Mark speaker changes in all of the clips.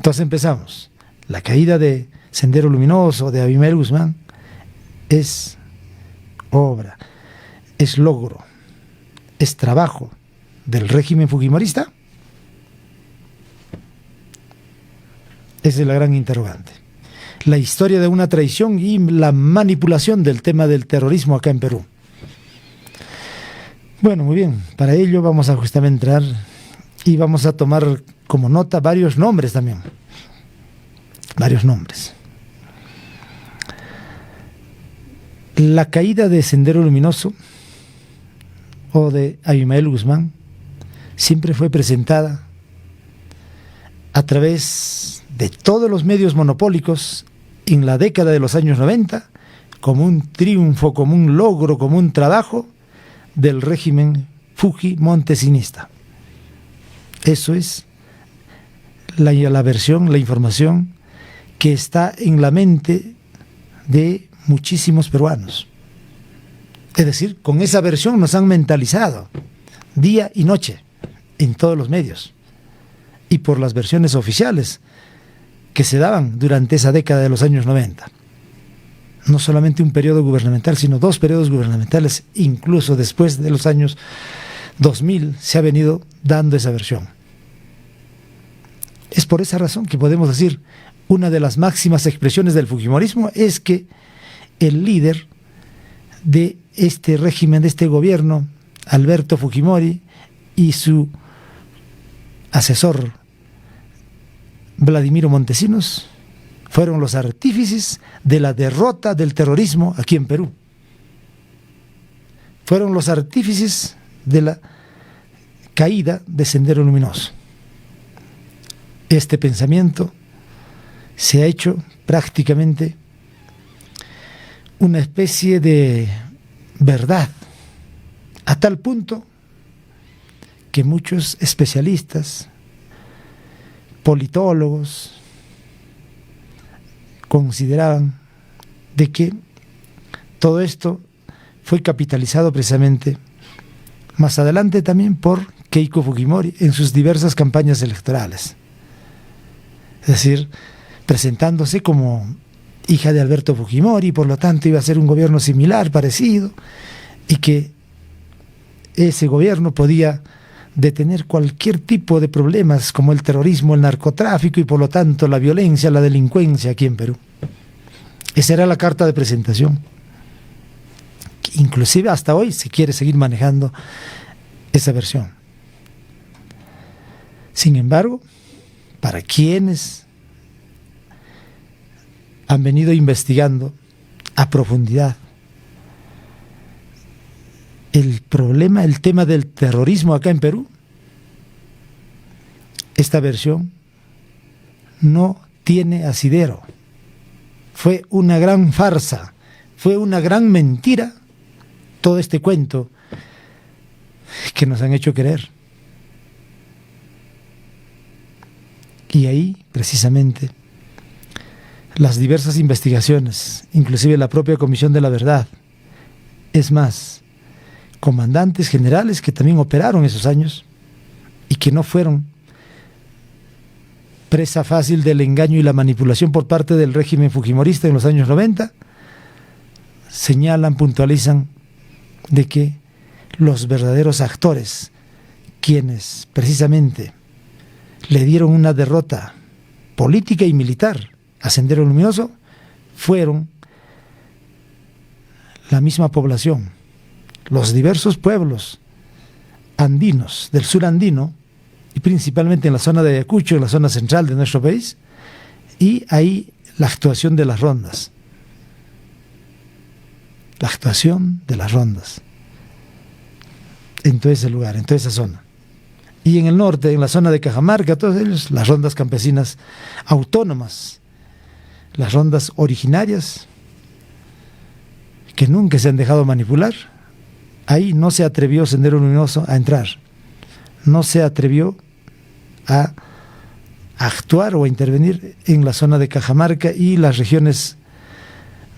Speaker 1: Entonces empezamos. La caída de Sendero Luminoso, de Abimael Guzmán, es obra, es logro, es trabajo del régimen fujimorista. Esa es la gran interrogante. La historia de una traición y la manipulación del tema del terrorismo acá en Perú. Bueno, muy bien. Para ello vamos a justamente entrar y vamos a tomar como nota varios nombres también. Varios nombres. La caída de Sendero Luminoso o de Abimael Guzmán siempre fue presentada a través de todos los medios monopólicos en la década de los años 90 como un triunfo, como un logro, como un trabajo del régimen fujimontesinista. Eso es la versión, la información que está en la mente de muchísimos peruanos. Es decir, con esa versión nos han mentalizado día y noche en todos los medios y por las versiones oficiales que se daban durante esa década de los años 90. No solamente un periodo gubernamental, sino 2 periodos gubernamentales, incluso después de los años 2000 se ha venido dando esa versión. Es por esa razón que podemos decir, una de las máximas expresiones del fujimorismo es que el líder de este régimen, de este gobierno, Alberto Fujimori, y su asesor Vladimiro Montesinos, fueron los artífices de la derrota del terrorismo aquí en Perú. Fueron los artífices de la caída de Sendero Luminoso. Este pensamiento se ha hecho prácticamente una especie de verdad, a tal punto que muchos especialistas, politólogos, consideraban de que todo esto fue capitalizado precisamente más adelante también por Keiko Fujimori en sus diversas campañas electorales. Es decir, presentándose como hija de Alberto Fujimori, por lo tanto iba a ser un gobierno similar, parecido, y que ese gobierno podía detener cualquier tipo de problemas como el terrorismo, el narcotráfico y por lo tanto la violencia, la delincuencia aquí en Perú. Esa era la carta de presentación. Inclusive hasta hoy se quiere seguir manejando esa versión. Sin embargo, para quienes han venido investigando a profundidad el problema, el tema del terrorismo acá en Perú, esta versión no tiene asidero. Fue una gran farsa, fue una gran mentira todo este cuento que nos han hecho creer. Y ahí, precisamente, las diversas investigaciones, inclusive la propia Comisión de la Verdad, es más, comandantes generales que también operaron esos años y que no fueron presa fácil del engaño y la manipulación por parte del régimen fujimorista en los años 90, señalan, puntualizan de que los verdaderos actores, quienes precisamente le dieron una derrota política y militar a Sendero Luminoso, fueron la misma población, los diversos pueblos andinos, del sur andino, y principalmente en la zona de Ayacucho, en la zona central de nuestro país, y ahí la actuación de las rondas. La actuación de las rondas en todo ese lugar, en toda esa zona. Y en el norte, en la zona de Cajamarca, todos ellos, las rondas campesinas autónomas, las rondas originarias, que nunca se han dejado manipular. Ahí no se atrevió Sendero Luminoso a entrar, no se atrevió a actuar o a intervenir en la zona de Cajamarca y las regiones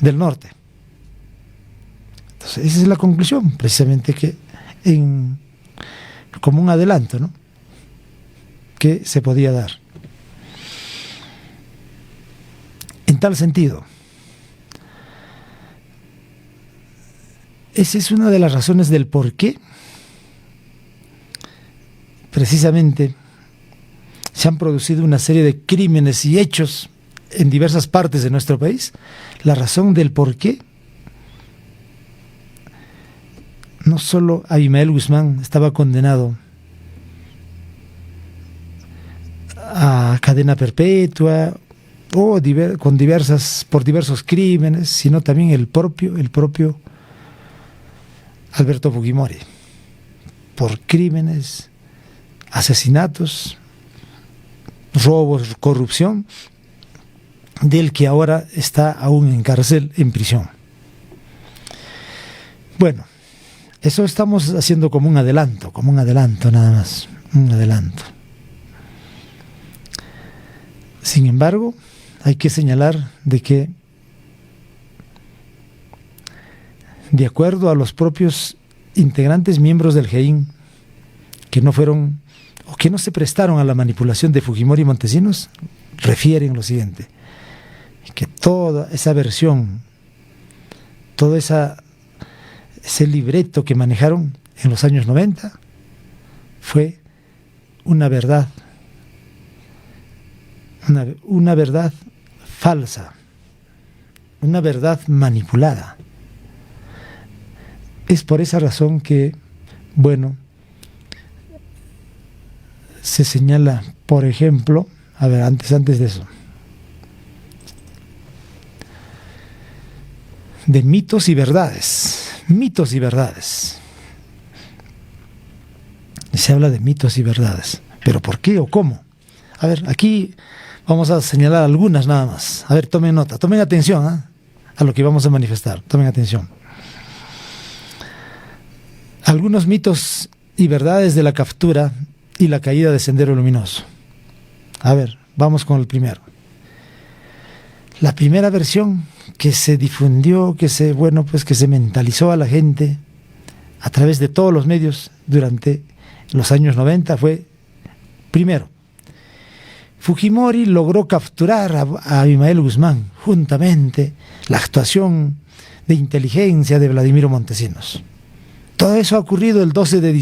Speaker 1: del norte. Entonces, esa es la conclusión, precisamente, que como un adelanto, ¿no?, que se podía dar. en tal sentido. Esa es una de las razones del por qué precisamente se han producido una serie de crímenes y hechos en diversas partes de nuestro país. La razón del por qué no solo Abimael Guzmán estaba condenado a cadena perpetua o por diversos crímenes, sino también el propio Alberto Fujimori, por crímenes, asesinatos, robos, corrupción, del que ahora está aún en cárcel, en prisión. Bueno, eso estamos haciendo como un adelanto nada más, un adelanto. Sin embargo, hay que señalar de que, de acuerdo a los propios integrantes miembros del GEIN, que no fueron o que no se prestaron a la manipulación de Fujimori y Montesinos, refieren lo siguiente: que toda esa versión, todo ese libreto que manejaron en los años 90 fue una verdad, una verdad falsa, una verdad manipulada. Es por esa razón que, bueno, se señala, por ejemplo, a ver, antes de eso, de mitos y verdades. Mitos y verdades. Se habla de mitos y verdades. ¿Pero por qué o cómo? A ver, aquí vamos a señalar algunas nada más. A ver, tomen nota, tomen atención a lo que vamos a manifestar. Tomen atención. Algunos mitos y verdades de la captura y la caída de Sendero Luminoso. A ver, vamos con el primero. La primera versión que se difundió, que se mentalizó a la gente a través de todos los medios durante los años 90 fue, primero, Fujimori logró capturar a Abimael Guzmán, juntamente la actuación de inteligencia de Vladimiro Montesinos. Todo eso ha ocurrido el 12 de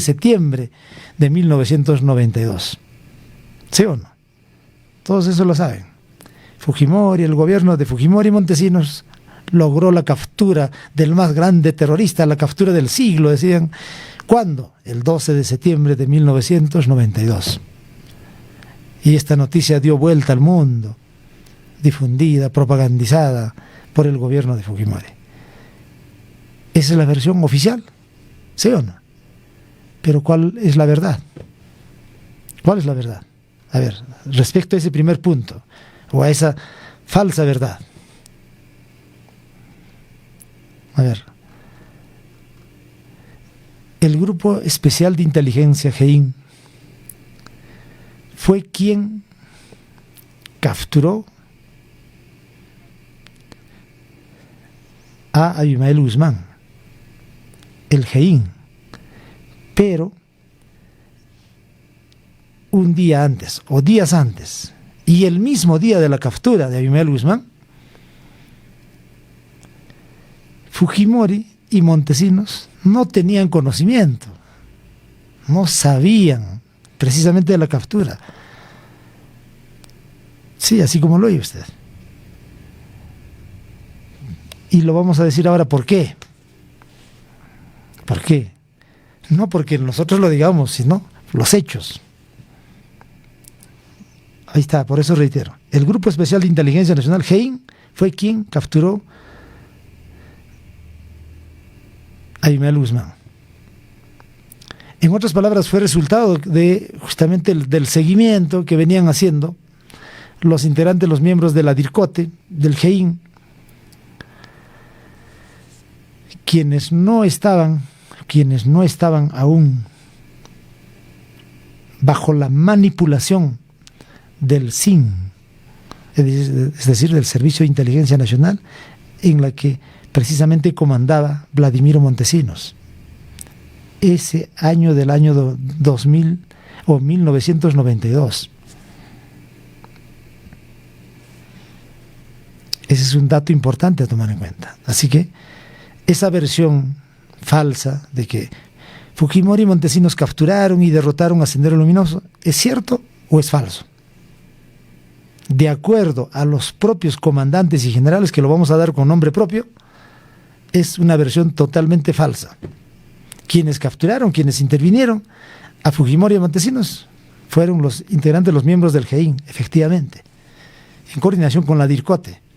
Speaker 1: septiembre de 1992. ¿Sí o no? Todos eso lo saben. Fujimori, el gobierno de Fujimori y Montesinos logró la captura del más grande terrorista, la captura del siglo, decían. ¿Cuándo? El 12 de septiembre de 1992. Y esta noticia dio vuelta al mundo, difundida, propagandizada por el gobierno de Fujimori. Esa es la versión oficial, ¿sí o no? Pero ¿cuál es la verdad? ¿Cuál es la verdad? A ver, respecto a ese primer punto, o a esa falsa verdad. A ver, el Grupo Especial de Inteligencia, GEIN, fue quien capturó a Abimael Guzmán, el GEIN, pero un día antes o días antes, y el mismo día de la captura de Abimael Guzmán, Fujimori y Montesinos no tenían conocimiento, no sabían precisamente de la captura. Sí, así como lo oye usted. Y lo vamos a decir ahora por qué. ¿Por qué? No porque nosotros lo digamos, sino los hechos. Ahí está, por eso reitero. El Grupo Especial de Inteligencia Nacional, GEIN, fue quien capturó a Abimael Guzmán. En otras palabras, fue resultado de justamente del seguimiento que venían haciendo los integrantes, los miembros de la DIRCOTE, del GEIN, quienes no estaban aún bajo la manipulación del SIN, es decir, del Servicio de Inteligencia Nacional, en la que precisamente comandaba Vladimiro Montesinos. Ese año del año 2000 o 1992. Ese es un dato importante a tomar en cuenta. Así que esa versión falsa de que Fujimori y Montesinos capturaron y derrotaron a Sendero Luminoso, ¿es cierto o es falso? De acuerdo a los propios comandantes y generales, que lo vamos a dar con nombre propio, es una versión totalmente falsa. Quienes capturaron, quienes intervinieron a Fujimori y a Montesinos fueron los integrantes, los miembros del GEIN, efectivamente, en coordinación con la DIRCOTE.